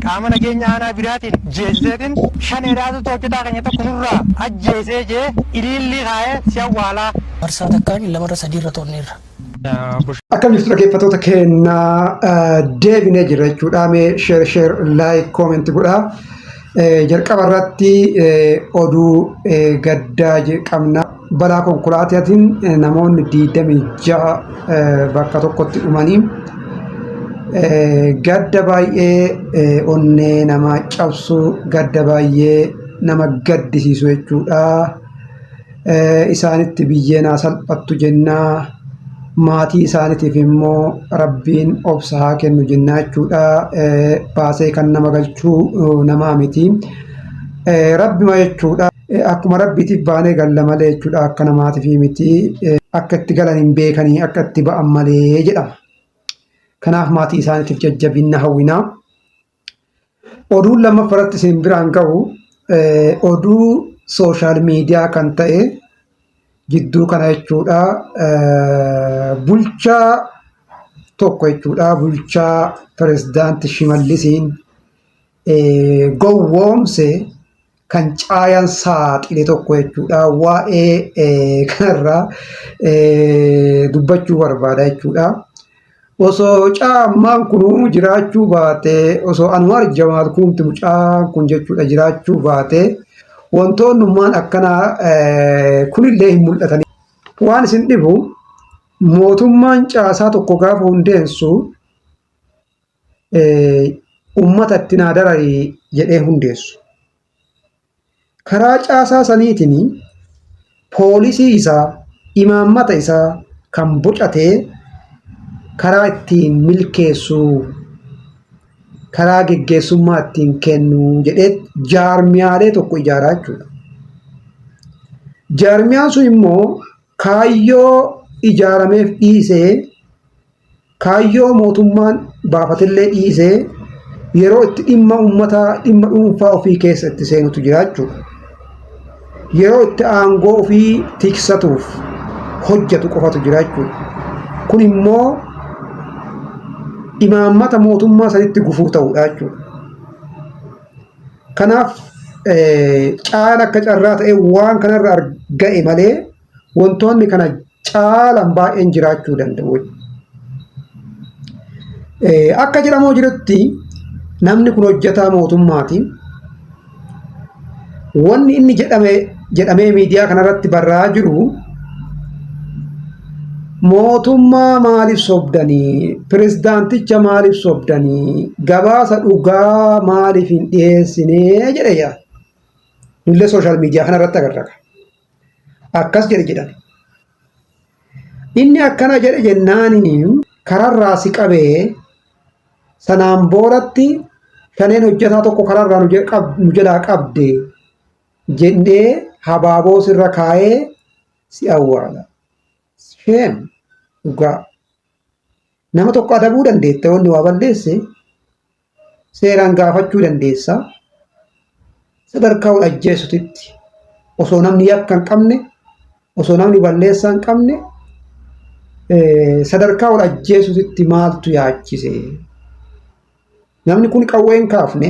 qaama nageenya aanaa biraatiin jeesiseetiin shan hidhaatu hojjetaa keenya tokko nurraa ajjeesee jee ililli kaa'ee si awwaalaa. Marsaa takkaan lamarra sadiirra toonneerra. Akkam jirtu dhaggeeffattoota keenya deebinee jira jechuudha. Mee sheer laayik kooment godhaa. Jalqaba irratti oduu gaddaa qabna. Balaa konkolaataatiin namoonni 26 bakka tokkotti dhumanii gadda baay'ee onnee nama cabsu, gadda baay'ee nama gaddisiisu jechuudha. Isaanitti biyyeen salphattu jennaa, maatii isaaniitiif immoo rabbiin obsa haa kennu jennaa jechuudha. Baasee kan nama galchuu namaa miti. Rabbima jechuudha. Akkuma rabbiitiif baanee galla malee jechuudha. Akka namaatiif miti. Akka itti galan hin beekanii akka itti ba'an malee jedhama. Kanaaf maatii isaaniitiif jajjabinna hawwinaa. Oduun lammaffaratti isin biraan ga'u oduu sooshaal miidiyaa kan ta'e jidduu kana jechuudha. Bulchaa tokko jechuudha. Bulchaa pirezidaantii Shimallisiin gowwoomse kan caayan saaxile tokko jechuudha. Waa'ee kanarraa dubbachuu barbaada jechuudha. Osoo caammaan kun jiraachuu baate, osoo Anwaar Jamaal kumti mucaan kun jechuudha jiraachuu baate, wantoonnummaan akkanaa kunillee hin mul'atanii. Waan isin dhibu mootummaan caasaa tokko gaafa hundeessu uummata itti naadararii jedhee hundeessu. Karaa caasaa saniitiin poolisii isaa, imaammata isaa kan bocatee karaa ittiin milkeessu, karaa geggeessummaa ittiin kennu jedhee jaarmiyaalee tokko ijaaraa jechuudha. Jaarmiyaan sun immoo kaayyoo ijaarameef dhiisee, kaayyoo mootummaan baafatillee dhiisee yeroo itti dhimma uummataa, dhimma dhuunfaa ofii keessa itti seenutu jira jechuudha. Yeroo itti aangoo ofii tiksatuuf hojjetu qofatu jira jechuudha. Kun immoo imaammata mootummaa sanitti gufuu ta'uudha jechuudha. Kanaaf caalaan akka carraa ta'e waan kanarra arga'e malee wantoonni kana caalaan baay'een jiraachuu danda'u. Akka jedhamoo jirutti namni kun hojjetaa mootummaati. Wanni inni jedhamee miidiyaa kanarratti barraa jiru mootummaa maaliif sobdanii, pirezidaanticha maaliif sobdanii, gabaasa dhugaa maaliif hin dhiyeessinee jedhe yaa. Nullee sooshaal miidiyaa kanarratti agarra. Akkas jedhan. Inni akkana jedhe jennaaniin kararraa si qabee sanaan booratti shaneen hojjetaa tokko kararraa nu jalaa qabde jennee habaaboo sirra kaa'ee si awwaala. Sheem dhugaa. Nama tokko adabuu dandeetta wanni waa balleesse seeraan gaafachuu dandeessa. Sadarkaa wal ajjeesutitti osoo namni yakka hin qabne, osoo namni balleessaa hin qabne sadarkaa wal ajjeesutitti maaltu yaachise? Namni kun qawwee hin kaafne,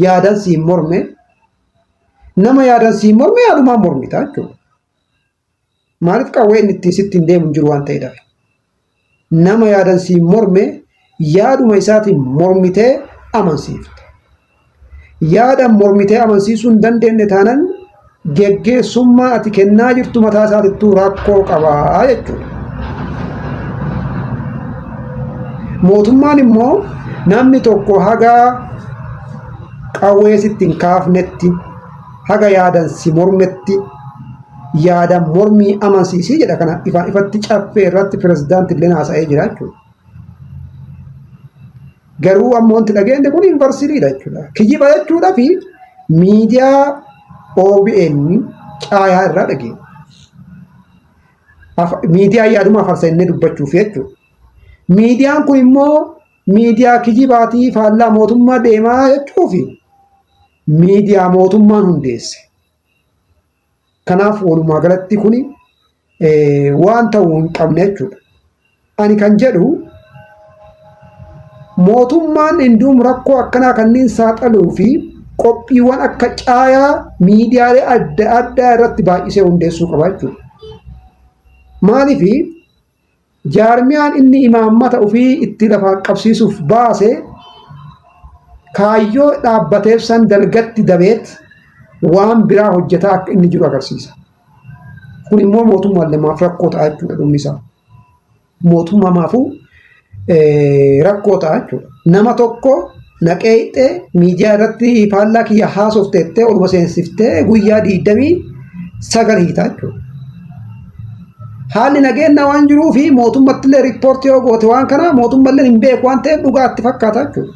yaadan siin morme, nama yaadan siin morme yaadumaan mormita jechuudha. Maaliif qawween ittiin sitti hin deemu jiru waan ta'eedhaaf. Nama yaadan siin morme yaaduma isaatiin mormitee amansiifta. Yaadan mormitee amansiisuu hin dandeenye taanaan geggeessummaa ati kennaa jirtu mataa isaatittuu rakkoo qabaa jechuudha. Mootummaan immoo namni tokko haga qawwee sitti hin kaafnetti, haga yaadan si mormetti, yaadan mormii amansiisii jedha. Kana ifatti caffee irratti pirezidaantii illee haasa'ee jira jechuudha. Garuu ammoo wanti dhageenye kun yuunivarsiitiidha jechuudha. Kijiba jechuudha fi miidiyaa OBN caayaa irraa dhageenya. Miidiyaa yaaduma farsannee dubbachuuf jechuudha. Miidiyaan kun immoo miidiyaa kijibaatii faallaa mootummaa deemaa jechuufi miidiyaa mootummaan hundeesse. Kanaaf walumaa galatti kun waan ta'uu hin qabne jechuudha. Ani kan jedhu mootummaan hinduun rakkoo akkanaa kanneen saaxiluu fi qophiiwwan akka caayaa miidiyaalee adda addaa irratti baay'isee hundeessuu qaba jechuudha. Maaliif jaarmiyaan inni imaammata ofii itti lafa qabsiisuuf baase kaayyoo dhaabbateef san dalgatti dabeet waan biraa hojjetaa akka inni jiru agarsiisa. Kun immoo mootummaan lamaaf rakkoo ta'a jechuudha dhumni isaa. Mootummamaafuu rakkoo ta'a jechuudha. Nama tokko naqee hidhee miidiyaa irratti faallaa kiyya haasofteettee olma seensiftee guyyaa 29 hiitaa jechuudha. Haalli nageenya waan jiruu fi mootummatti illee riippoortii yoo goote waan kana mootummallee hin beeku waan ta'eef dhugaatti fakkaata jechuudha.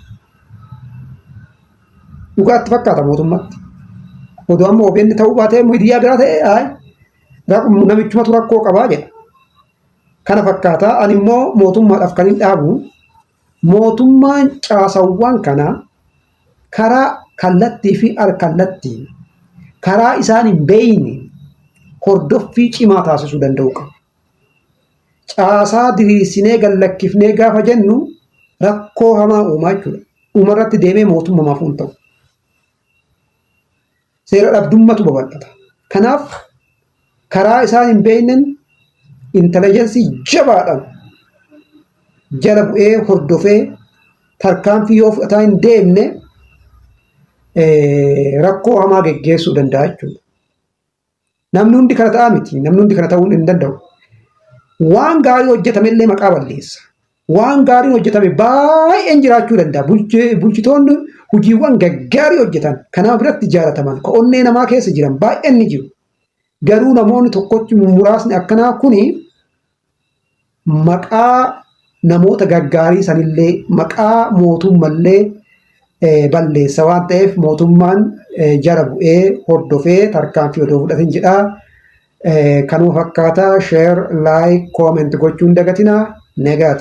Dhugaatti fakkaata mootummatti. Oduu amma OBN ta'uu baatee miidiyaa biraa ta'e namichumatu rakkoo qabaa jedha. Kana fakkaata ani immoo mootummaadhaaf kan hin dhaabu mootummaan caasawwan kana karaa kallattii fi al-kallattii karaa isaan hin beeyne hordoffii cimaa taasisuu danda'u qaba. Caasaa diriirsinee gallakkifnee gaafa jennu rakkoo hamaa uumaa jechuudha. Dhumarratti deemee mootummamaaf hin ta'u. Seera dhabdummatu babal'ata. Kanaaf karaa isaan hin beeknen inteleejensii jabaadhaan jala bu'ee hordofee tarkaanfii yoo fudhataa hin deemne rakkoo hamaa geggeessuu danda'a jechuudha. Namni hundi kana ta'a miti. Namni hundi kana ta'uu hin danda'u. Waan gaarii hojjetame illee maqaa balleessa. Waan gaarii hojjetame baay'een jiraachuu danda'a. Bulchitoonni hojiiwwan gaggaarii hojjetan kanaaf biratti jaalataman ka onnee namaa keessa jiran baay'een ni jiru. Garuu namoonni tokkochi muraasni akkanaa kuni maqaa namoota gaggaarii sanillee maqaa mootummallee balleessa waan ta'eef mootummaan jara bu'ee hordofee tarkaanfii odoo fudhatin jedha. Kanuma fakkaata share like comment gochuun dagatinaa. Negaati.